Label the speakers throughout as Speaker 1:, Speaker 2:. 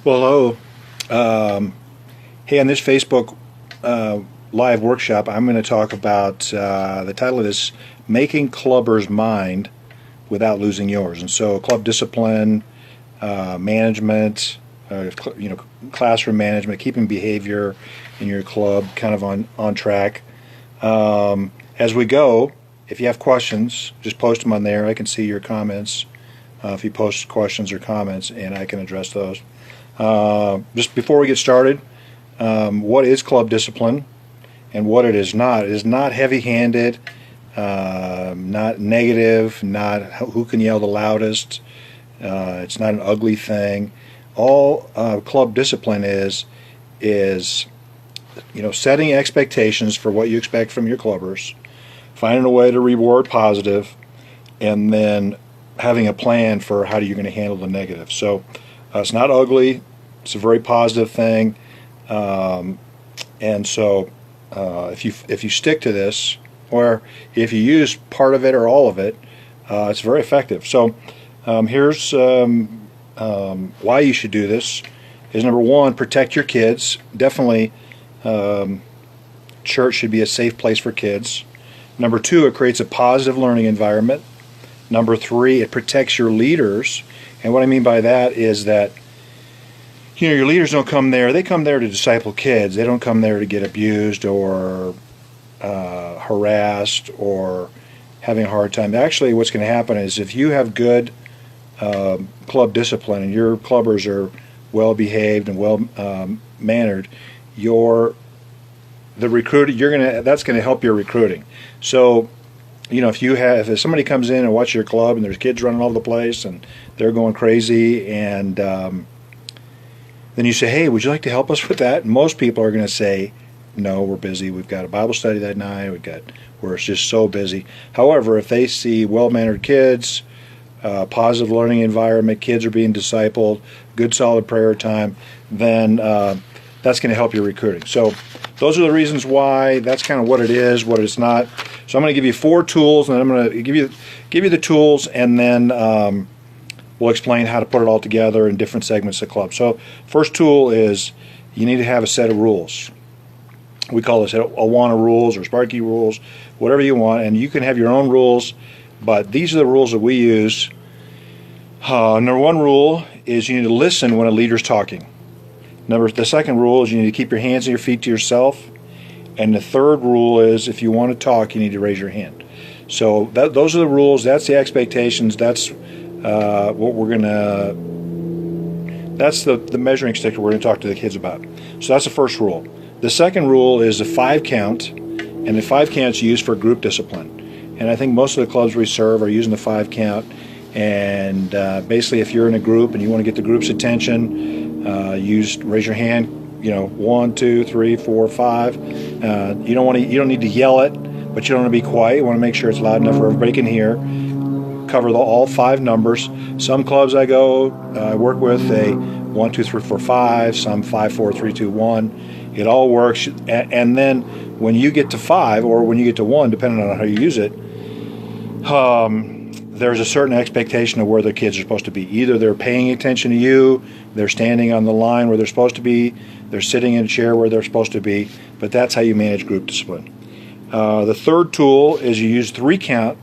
Speaker 1: Well, hello. Hey, on this Facebook live workshop, I'm going to talk about the title of this, Making Clubbers Mind Without Losing Yours. And so club discipline, management, classroom management, keeping behavior in your club kind of on track. As we go, if you have questions, just post them on there. I can see your comments if you post questions or comments, and I can address those. Just before we get started, what is club discipline and what it is not? It is not heavy-handed, not negative, not who can yell the loudest. It's not an ugly thing. All club discipline is setting expectations for what you expect from your clubbers, finding a way to reward positive, and then having a plan for how you're going to handle the negative. So it's not ugly. It's a very positive thing. And so if you stick to this, or if you use part of it or all of it, it's very effective. So here's why you should do this. Is number one, protect your kids. Definitely church should be a safe place for kids. Number two, it creates a positive learning environment. Number three, it protects your leaders. And what I mean by that is that your leaders don't come there. They come there to disciple kids. They don't come there to get abused or harassed or having a hard time. Actually, what's going to happen is if you have good club discipline and your clubbers are well behaved and well mannered, that's going to help your recruiting. So, if somebody comes in and watches your club and there's kids running all over the place and they're going crazy, and then you say, hey, would you like to help us with that? And most people are going to say, no, we're busy. We've got a Bible study that night. We're just so busy. However, if they see well-mannered kids, positive learning environment, kids are being discipled, good solid prayer time, then that's going to help your recruiting. So those are the reasons why. That's kind of what it is, what it's not. So I'm going to give you 4 tools, and then I'm going to give you the tools, and then we'll explain how to put it all together in different segments of the club. So first tool is you need to have a set of rules. We call this Awana rules or Sparky rules, whatever you want, and you can have your own rules, but these are the rules that we use. Number one rule is you need to listen when a leader's talking. The second rule is you need to keep your hands and your feet to yourself. And the third rule is if you want to talk, you need to raise your hand. So those are the rules. That's the expectations. That's what we're going to... That's the measuring stick that we're going to talk to the kids about. So that's the first rule. The second rule is the 5 count. And the 5 count is used for group discipline. And I think most of the clubs we serve are using the 5 count. And basically, if you're in a group and you want to get the group's attention, raise your hand. 1, 2, 3, 4, 5. You don't need to yell it, but you don't want to be quiet. You want to make sure it's loud enough where everybody can hear. Cover all 5 numbers. Some clubs I work with, 1, 2, 3, 4, 5. Some 5, 4, 3, 2, 1. It all works. And then when you get to 5 or when you get to 1, depending on how you use it, there's a certain expectation of where the kids are supposed to be. Either they're paying attention to you, they're standing on the line where they're supposed to be, they're sitting in a chair where they're supposed to be, but that's how you manage group discipline. The third tool is you use 3 count,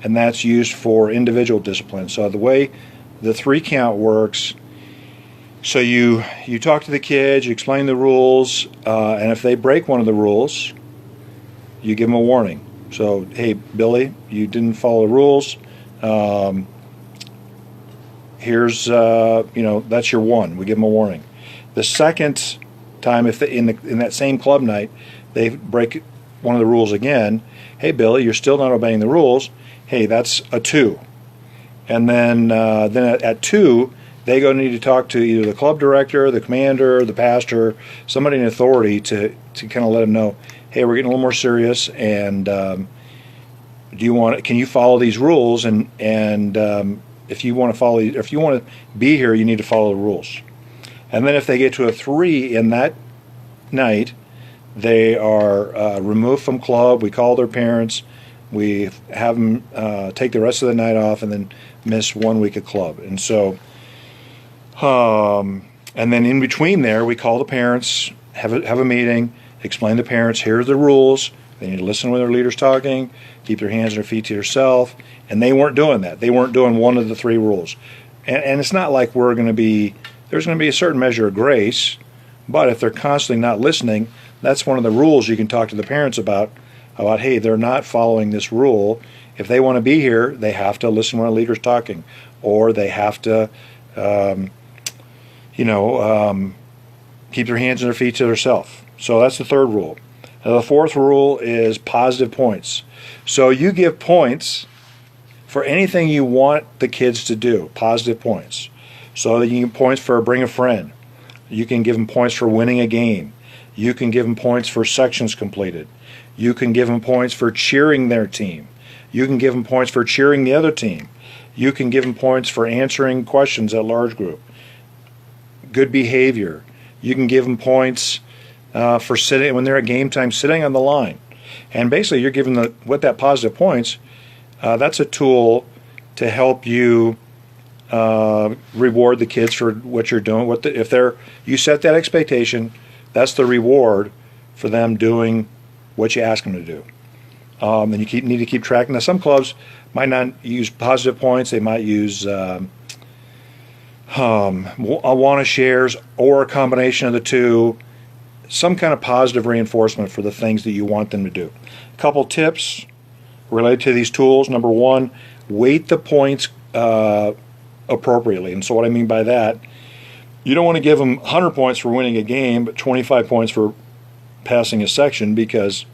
Speaker 1: and that's used for individual discipline. So the way the 3 count works, so you talk to the kids, you explain the rules, and if they break one of the rules, you give them a warning. So, hey, Billy, you didn't follow the rules. Here's that's your 1. We give them a warning. The second time, if in that same club night they break one of the rules again, hey Billy, you're still not obeying the rules. Hey, that's a 2. And then at 2, they need to talk to either the club director, the commander, the pastor, somebody in authority to kind of let them know, hey, we're getting a little more serious, and can you follow these rules? And if you want to be here, you need to follow the rules. And then if they get to a 3 in that night, they are removed from club. We call their parents. We have them take the rest of the night off and then miss 1 week of club. And so And then in between there, we call the parents, have a meeting, explain to the parents, here are the rules. They need to listen when their leader's talking, keep their hands and their feet to yourself. And they weren't doing that. They weren't doing one of the 3 rules. And it's not like there's going to be a certain measure of grace, but if they're constantly not listening, that's one of the rules you can talk to the parents about, hey, they're not following this rule. If they want to be here, they have to listen when a leader's talking, or they have to, keep their hands and their feet to themselves. So that's the 3rd rule. Now, the 4th rule is positive points. So you give points for anything you want the kids to do, positive points. So that you can give points for bring a friend. You can give them points for winning a game. You can give them points for sections completed. You can give them points for cheering their team. You can give them points for cheering the other team. You can give them points for answering questions at large group. Good behavior. You can give them points for sitting when they're at game time, sitting on the line. And basically, you're giving with that positive points. That's a tool to help you reward the kids for what you're doing. You set that expectation, that's the reward for them doing what you ask them to do. And need to keep track. Now, some clubs might not use positive points. They might use Awana shares or a combination of the 2. Some kind of positive reinforcement for the things that you want them to do. A couple tips related to these tools. Number 1, weight the points appropriately. And so what I mean by that, you don't want to give them 100 points for winning a game, but 25 points for passing a section, because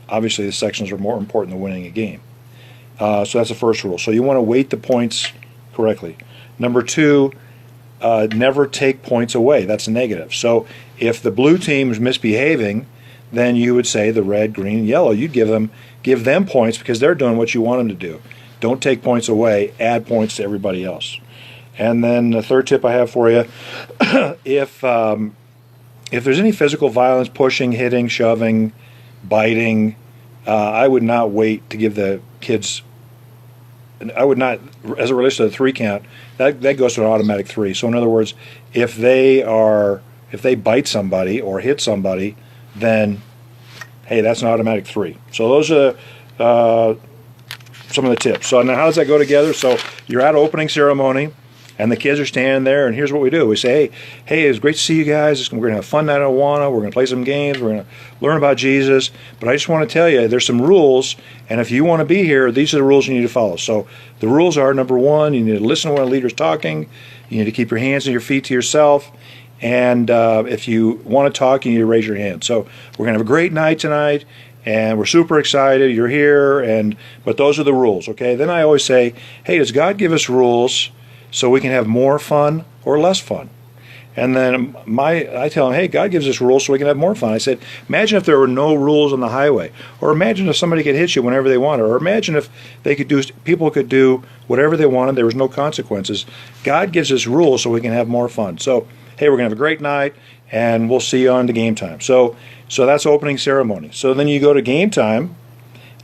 Speaker 1: obviously the sections are more important than winning a game. So that's the first rule. So you want to weight the points correctly. Number 2, never take points away. That's a negative. So if the blue team is misbehaving, then you would say the red, green, and yellow. You'd give them points because they're doing what you want them to do. Don't take points away. Add points to everybody else. And then the 3rd tip I have for you, if there's any physical violence, pushing, hitting, shoving, biting, I would not wait to give the kids. I would not, as it relates to the 3 count, that goes to an automatic 3. So in other words, if they bite somebody or hit somebody, then hey, that's an automatic 3. So those are some of the tips. So now how does that go together? So you're at opening ceremony, and the kids are standing there, and here's what we do. We say, hey, it's great to see you guys. We're going to have a fun night at Awana. We're going to play some games. We're going to learn about Jesus. But I just want to tell you, there's some rules, and if you want to be here, these are the rules you need to follow. So the rules are, number 1, you need to listen when a leader's talking. You need to keep your hands and your feet to yourself. And if you want to talk, you need to raise your hand. So we're going to have a great night tonight, and we're super excited. You're here, but those are the rules, okay? Then I always say, hey, does God give us rules so we can have more fun or less fun? And then I tell them, hey, God gives us rules so we can have more fun. I said, imagine if there were no rules on the highway, or imagine if somebody could hit you whenever they wanted, or imagine if people could do whatever they wanted, there was no consequences. God gives us rules so we can have more fun. So, hey, we're going to have a great night, and we'll see you on to game time. So that's opening ceremony. So then you go to game time,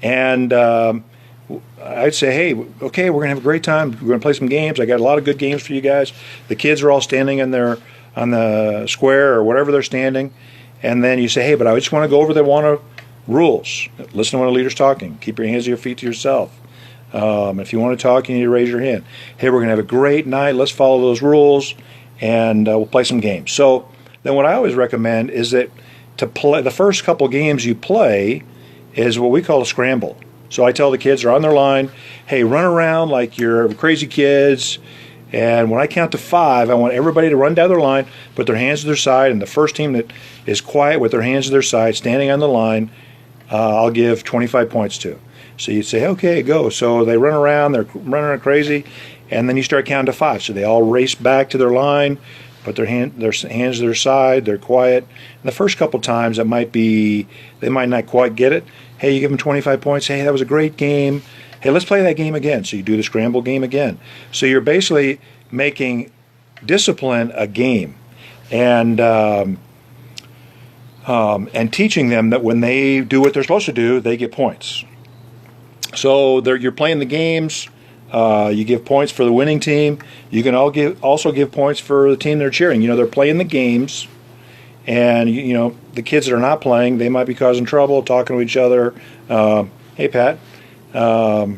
Speaker 1: and I'd say, hey, okay, we're going to have a great time. We're going to play some games. I got a lot of good games for you guys. The kids are all standing on the square or whatever they're standing. And then you say, hey, but I just want to go over the Awana rules. Listen to when a leader's talking. Keep your hands and your feet to yourself. If you want to talk, you need to raise your hand. Hey, we're going to have a great night. Let's follow those rules, and we'll play some games. So then what I always recommend is that to play the first couple games you play is what we call a scramble. So I tell the kids, they're on their line, hey, run around like you're crazy kids, and when I count to 5, I want everybody to run down their line, put their hands to their side, and the first team that is quiet with their hands to their side, standing on the line, I'll give 25 points to. So you'd say, okay, go. So they run around, they're running around crazy, and then you start counting to 5. So they all race back to their line, put their hands to their side, they're quiet. And the first couple times, they might not quite get it. Hey, you give them 25 points. Hey, that was a great game. Hey, let's play that game again. So you do the scramble game again. So you're basically making discipline a game, and teaching them that when they do what they're supposed to do, they get points. So you're playing the games You give points for the winning team. You can also give points for the team they're cheering. They're playing the games, and the kids that are not playing, they might be causing trouble, talking to each other. Hey, Pat. They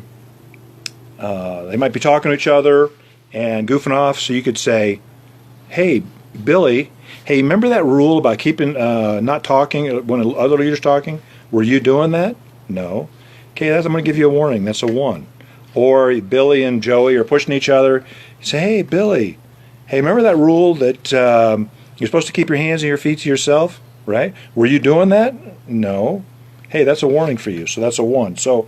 Speaker 1: might be talking to each other and goofing off. So you could say, "Hey, Billy. Hey, remember that rule about keeping not talking when other leaders talking? Were you doing that? No. Okay, I'm going to give you a warning. That's a 1. Or Billy and Joey are pushing each other. You say, "Hey, Billy. Hey, remember that rule that you're supposed to keep your hands and your feet to yourself, right? Were you doing that? No. Hey, that's a warning for you." So that's a 1. So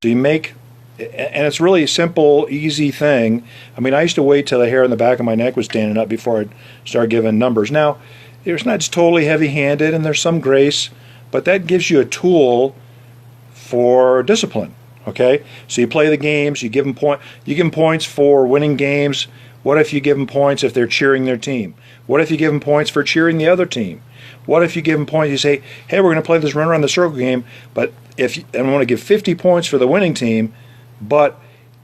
Speaker 1: you make, and it's really a simple, easy thing. I mean, I used to wait till the hair on the back of my neck was standing up before I'd start giving numbers. Now, it's not just totally heavy-handed, and there's some grace, but that gives you a tool for discipline. Okay, so you play the games. You give them points for winning games. What if you give them points if they're cheering their team? What if you give them points for cheering the other team? What if you give them points? You say, "Hey, we're going to play this run around the circle game, but I want to give 50 points for the winning team, but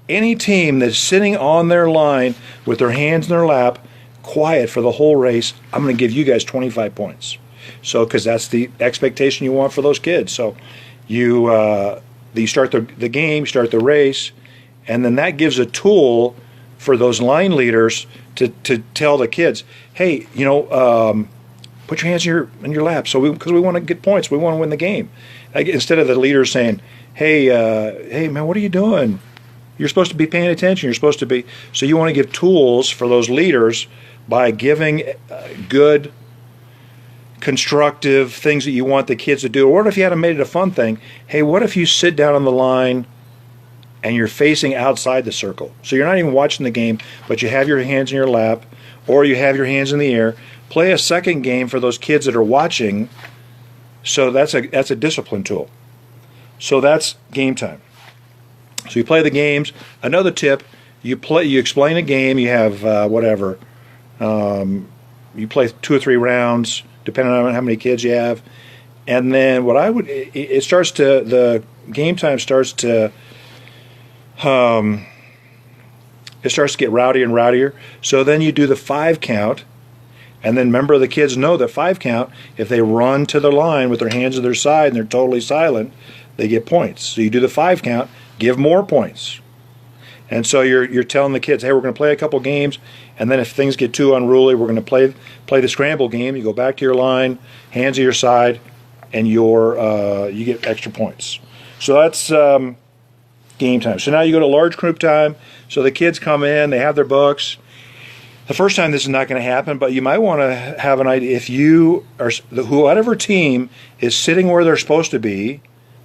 Speaker 1: any team that's sitting on their line with their hands in their lap, quiet for the whole race, I'm going to give you guys 25 points." So, because that's the expectation you want for those kids. So, you start the game, start the race, and then that gives a tool for those line leaders to tell the kids, "Hey, put your hands in your lap." So, because we want to get points, we want to win the game. Instead of the leaders saying, hey man, what are you doing? You're supposed to be paying attention. You're supposed to be. So you want to give tools for those leaders by giving good, constructive things that you want the kids to do. Or what if you had made it a fun thing? Hey, what if you sit down on the line and you're facing outside the circle? So you're not even watching the game, but you have your hands in your lap, or you have your hands in the air. Play a second game for those kids that are watching. So that's a discipline tool. So that's game time. So you play the games. Another tip: you explain a game. You have whatever. You play 2 or 3 rounds, depending on how many kids you have, and then the game time starts to get rowdier and rowdier. So then you do the 5 count. And then remember, the kids know the 5 count. If they run to the line with their hands to their side and they're totally silent, they get points. So you do the 5 count, give more points. And so you're telling the kids, "Hey, we're going to play a couple games, and then if things get too unruly, we're going to play the scramble game. You go back to your line, hands to your side, and you get extra points." So that's game time. So now you go to large group time. So the kids come in, they have their books. The first time this is not going to happen, but you might want to have an idea. If whatever team is sitting where they're supposed to be,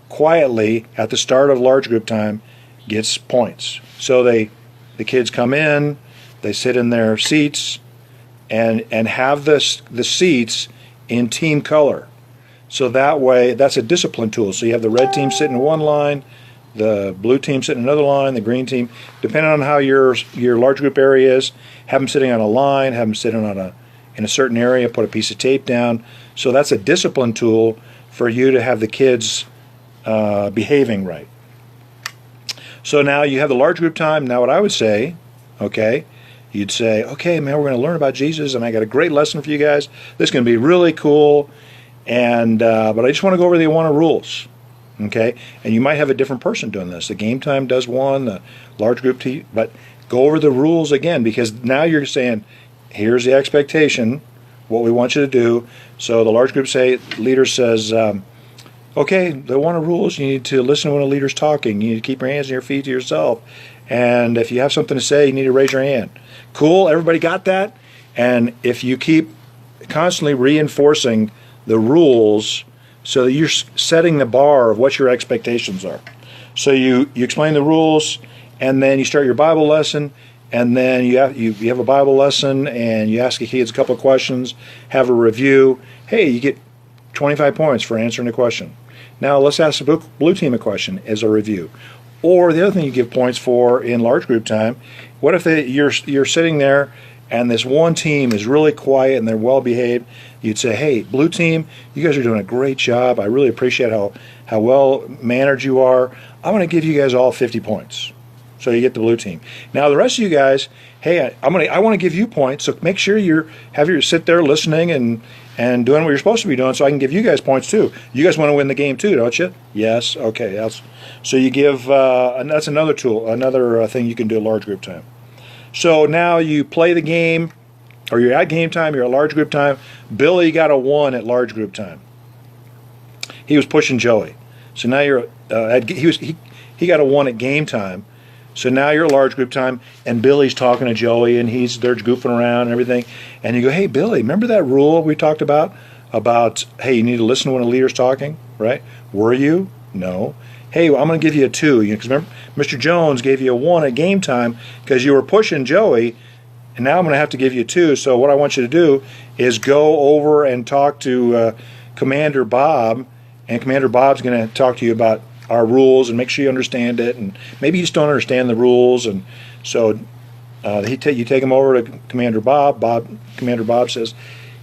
Speaker 1: quietly at the start of large group time, gets points. So the kids come in, they sit in their seats, and have the seats in team color. So that way, that's a discipline tool. So you have the red team sitting in one line, the blue team sitting in another line, the green team, depending on how your large group area is, have them sitting on a line, have them sitting in a certain area, put a piece of tape down. So that's a discipline tool for you to have the kids behaving right. So now you have the large group time. Now what I would say, you'd say, "Okay, man, we're going to learn about Jesus, and I got a great lesson for you guys. This is going to be really cool, and but I just want to go over the Awana rules." Okay, and you might have a different person doing this. The game time does one, the large group but go over the rules again, because now you're saying, "Here's the expectation, what we want you to do." So the large group leader says, "Okay, the Awana rules. You need to listen when a leader's talking. You need to keep your hands and your feet to yourself. And if you have something to say, you need to raise your hand." Cool, everybody got that? And if you keep constantly reinforcing the rules, so that you're setting the bar of what your expectations are. So you explain the rules, and then you start your Bible lesson, and then you have a Bible lesson, and you ask the kids a couple of questions, have a review. Hey, you get 25 points for answering a question. Now let's ask the blue team a question as a review. Or the other thing you give points for in large group time, what if you're sitting there and this one team is really quiet and they're well behaved? You'd say, "Hey, blue team, you guys are doing a great job. I really appreciate how well mannered you are. I'm going to give you guys all 50 points." So you get the blue team. Now the rest of you guys, hey, I want to give you points. So make sure you sit there listening and doing what you're supposed to be doing, so I can give you guys points too. You guys want to win the game too, don't you? Yes. Okay. So you give. And that's another tool, another thing you can do at large group time. So now you play the game, or you're at game time. You're at large group time. Billy got a 1 at large group time. He was pushing Joey. So now you're he got a 1 at game time. So now you're at large group time, and Billy's talking to Joey, and they're goofing around and everything. And you go, hey, Billy, remember that rule we talked about, hey, you need to listen when a leader's talking, right? Were you? No. Hey, well, I'm going to give you a 2. Because remember, Mr. Jones gave you a 1 at game time because you were pushing Joey, and now I'm going to have to give you a 2. So what I want you to do is go over and talk to Commander Bob, and Commander Bob's going to talk to you about our rules and make sure you understand it, and maybe you just don't understand the rules, and so you take him over to Commander Bob. Commander Bob says,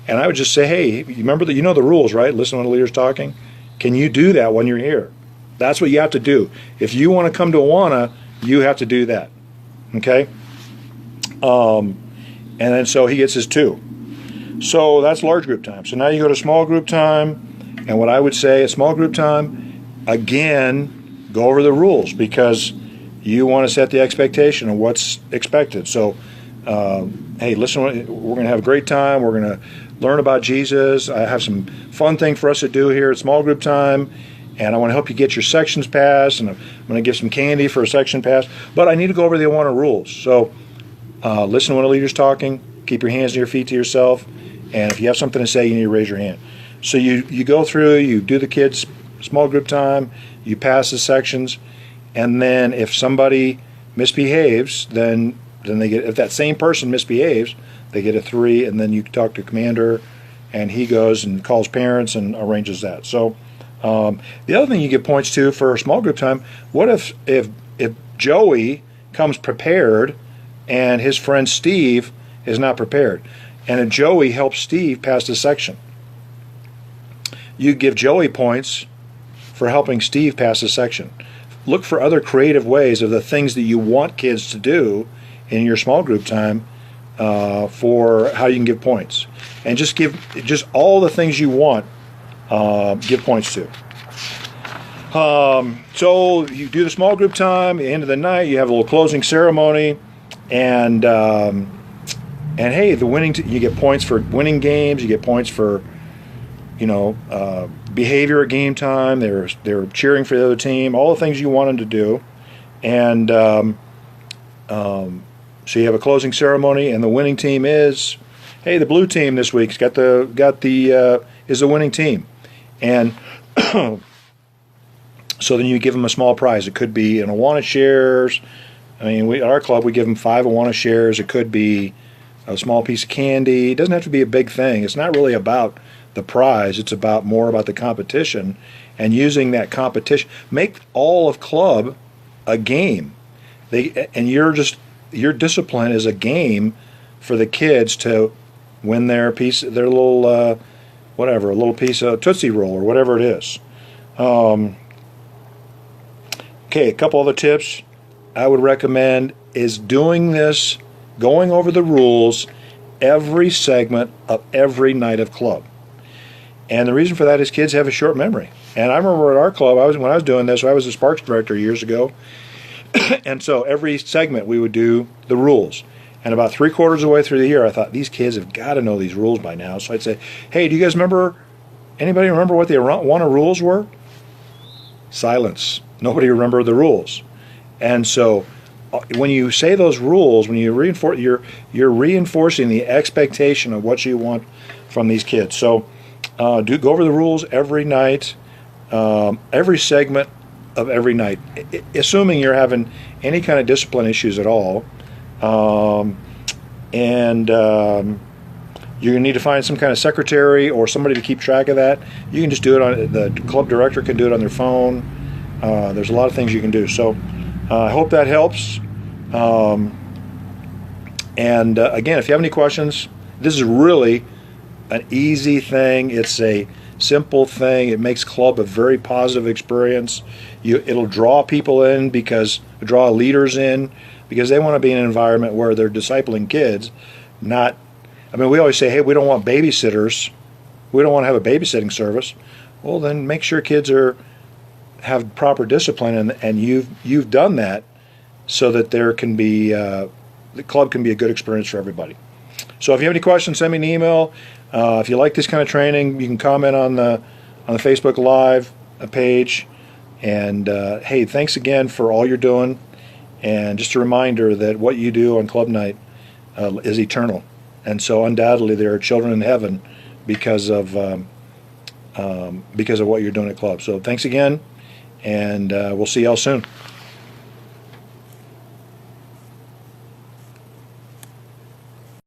Speaker 1: and I would just say, hey, you remember that, you know the rules, right? Listen when the leader's talking. Can you do that when you're here? That's what you have to do. If you want to come to Awana, you have to do that. Okay. And then so he gets his 2. So that's large group time. So now you go to small group time, and what I would say at small group time, again, go over the rules, because you want to set the expectation of what's expected. So, hey, listen, we're going to have a great time. We're going to learn about Jesus. I have some fun thing for us to do here at small group time, and I want to help you get your sections passed, and I'm going to give some candy for a section pass. But I need to go over the Awana rules. So, listen when a leader's talking. Keep your hands and your feet to yourself, and if you have something to say, you need to raise your hand. So you go through, you do the kids' small group time, you pass the sections, and then if somebody misbehaves, then they get, if that same person misbehaves, they get a 3, and then you talk to Commander, and he goes and calls parents and arranges that. So the other thing you get points to for small group time, what if Joey comes prepared and his friend Steve is not prepared, and if Joey helps Steve pass the section, you give Joey points for helping Steve pass a section. Look for other creative ways of the things that you want kids to do in your small group time for how you can give points. And just give all the things you want, give points to. So you do the small group time, at the end of the night, you have a little closing ceremony, and hey, you get points for winning games, you get points for behavior at game time. They're cheering for the other team, all the things you want them to do, and so you have a closing ceremony, and the winning team is, hey, the blue team this week's is the winning team, and so then you give them a small prize. It could be an Awana shares. I mean, at our club we give them 5 Awana shares. It could be a small piece of candy. It doesn't have to be a big thing. It's not really about the prize. It's more about the competition, and using that competition. Make all of club a game. Your discipline is a game for the kids to win their little a little piece of Tootsie Roll or whatever it is. Okay, a couple other tips I would recommend is doing this, going over the rules every segment of every night of club. And the reason for that is kids have a short memory. And I remember at our club, when I was doing this, I was the Sparks director years ago, and so every segment we would do the rules. And about 3/4 of the way through the year, I thought, these kids have got to know these rules by now. So I'd say, hey, do you guys anybody remember what the Awana rules were? Silence. Nobody remembered the rules. And so when you say those rules, when you reinforce, you're reinforcing the expectation of what you want from these kids. So go over the rules every night, every segment of every night, assuming you're having any kind of discipline issues at all. You're going to need to find some kind of secretary or somebody to keep track of that. You can just do it the club director can do it on their phone. There's a lot of things you can do. So I hope that helps. Again, if you have any questions, this is really an easy thing. It's a simple thing. It makes club a very positive experience. It'll draw people in, draw leaders in, because they want to be in an environment where they're discipling kids. Not, I mean, we always say, hey, we don't want babysitters. We don't want to have a babysitting service. Well, then make sure kids have proper discipline, and you've done that, so that there can be the club can be a good experience for everybody. So if you have any questions, send me an email. If you like this kind of training, you can comment on the Facebook Live page. And hey, thanks again for all you're doing. And just a reminder that what you do on club night is eternal. And so undoubtedly there are children in heaven because of what you're doing at club. So thanks again, and we'll see y'all soon.